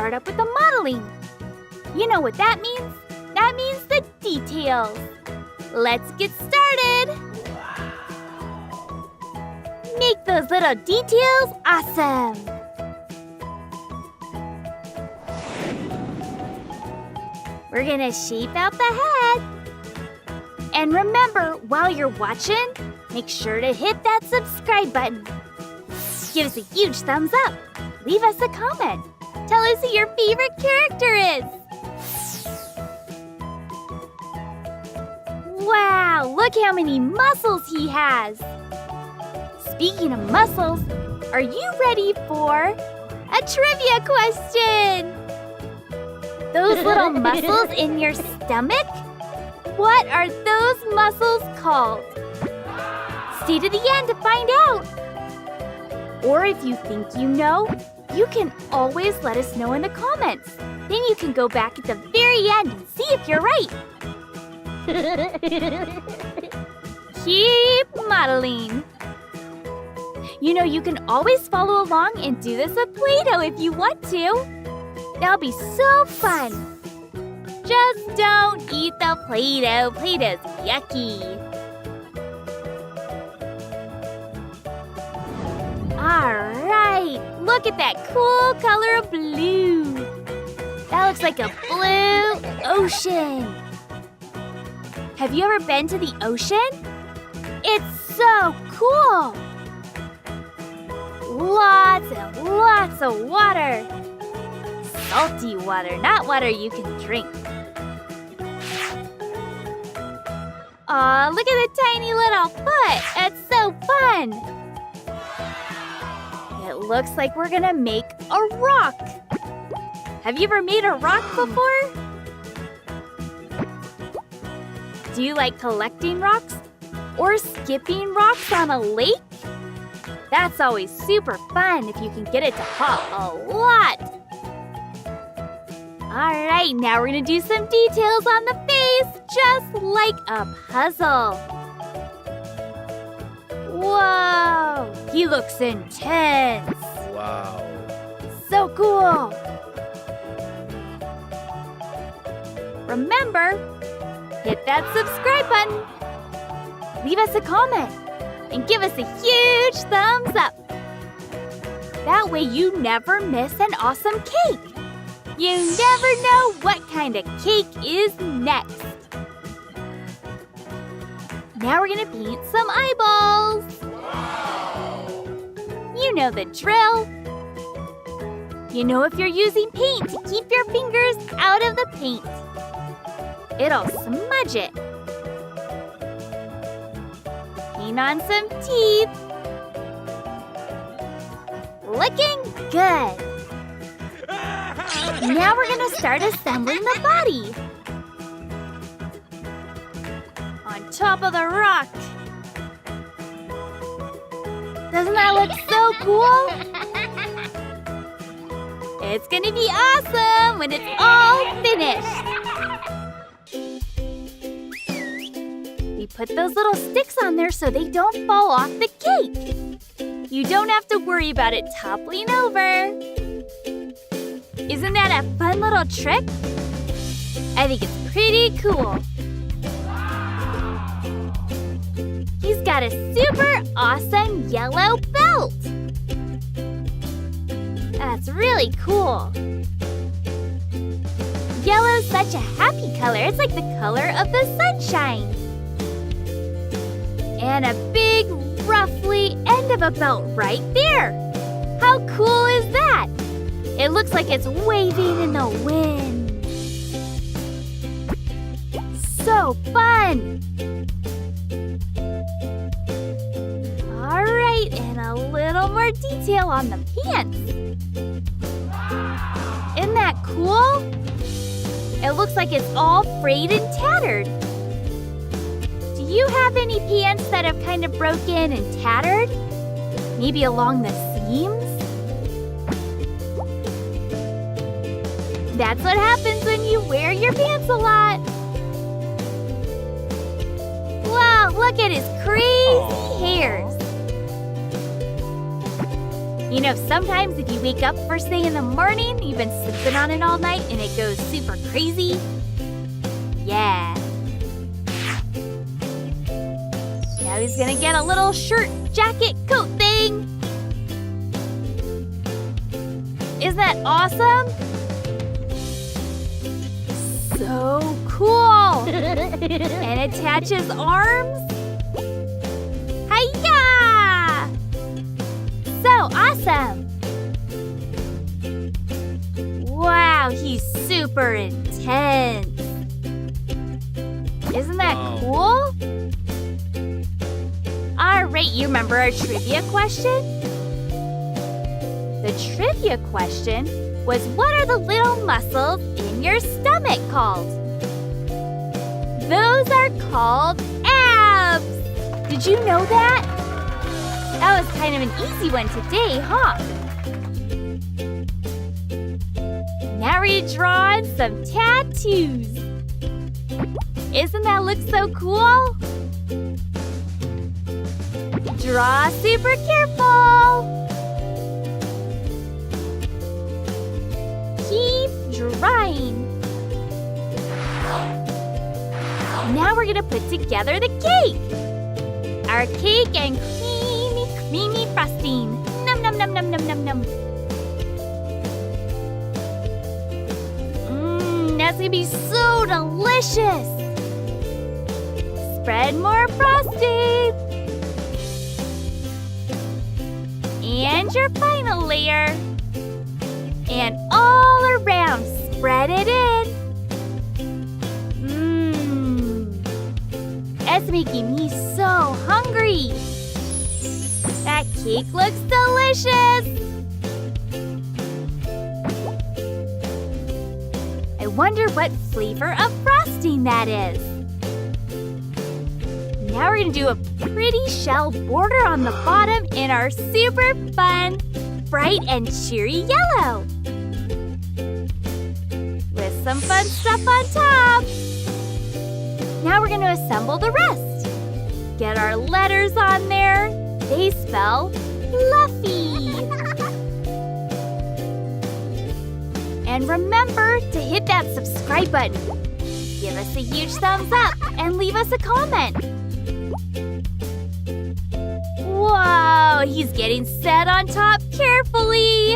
start up with the modeling. You know what that means? That means the details. Let's get started. Make those little details awesome. We're gonna shape out the head. And remember, while you're watching, make sure to hit that subscribe button. Give us a huge thumbs up. Leave us a comment. Tell us who your favorite character is. Wow, look how many muscles he has. Speaking of muscles, are you ready for a trivia question? Those little muscles in your stomach? What are those muscles called? Stay to the end to find out. Or if you think you know, you can always let us know in the comments. Then you can go back at the very end and see if you're right. Keep modeling. You know, you can always follow along and do this with Play-Doh if you want to. That'll be so fun. Just don't eat the Play-Doh. Play-Doh's yucky. All right, look at that cool color of blue. That looks like a blue ocean. Have you ever been to the ocean? It's so cool. Lots and lots of water. Salty water, not water you can drink. Aw, look at the tiny little foot. It's so fun. It looks like we're gonna make a rock. Have you ever made a rock before? Do you like collecting rocks? Or skipping rocks on a lake? That's always super fun if you can get it to hop a lot. All right, now we're gonna do some details on the face, just like a puzzle. Whoa, he looks intense. Wow. So cool. Remember, hit that subscribe button. Leave us a comment and give us a huge thumbs up. That way you never miss an awesome cake. You never know what kind of cake is next. Now we're gonna paint some eyeballs. You know the drill. You know if you're using paint to keep your fingers out of the paint. It'll smudge it. Paint on some teeth. Looking good. Now we're gonna start assembling the body. On top of the rock. Doesn't that look so cool? It's gonna be awesome when it's all finished. We put those little sticks on there so they don't fall off the cake. You don't have to worry about it toppling over. Isn't that a fun little trick? I think it's pretty cool. He's got a super awesome yellow belt. That's really cool. Yellow's such a happy color. It's like the color of the sunshine. And a big, ruffly end of a belt right there. How cool is that? It looks like it's waving in the wind. So fun! All right, and a little more detail on the pants. Isn't that cool? It looks like it's all frayed and tattered. Do you have any pants that have kind of broken and tattered? Maybe along the seams? That's what happens when you wear your pants a lot. Wow, look at his crazy hairs. You know, sometimes if you wake up first thing in the morning, you've been sipping on it all night and it goes super crazy. Yeah. Now he's gonna get a little shirt, jacket, coat thing. Isn't that awesome? So cool! And attaches arms. Hi-ya! So awesome! Wow, he's super intense. Isn't that cool? Alright, you remember our trivia question? The trivia question was, what are the little muscles in your stomach called? Those are called abs! Did you know that? That was kind of an easy one today, huh? Now we're drawing some tattoos. Isn't that look so cool? Draw super careful. Keep drawing. Now we're gonna put together the cake. Our cake and creamy frosting. Num num num num num num num. That's gonna be so delicious. Spread more frosting. And your final layer. And all around, spread it in. That's making me so hungry. That cake looks delicious. I wonder what flavor of frosting that is. Now we're gonna do a pretty shell border on the bottom in our super fun, bright and cheery yellow. With some fun stuff on top. Now we're gonna assemble the rest. Get our letters on there. They spell Luffy. And remember to hit that subscribe button. Give us a huge thumbs up and leave us a comment. Whoa, he's getting set on top carefully.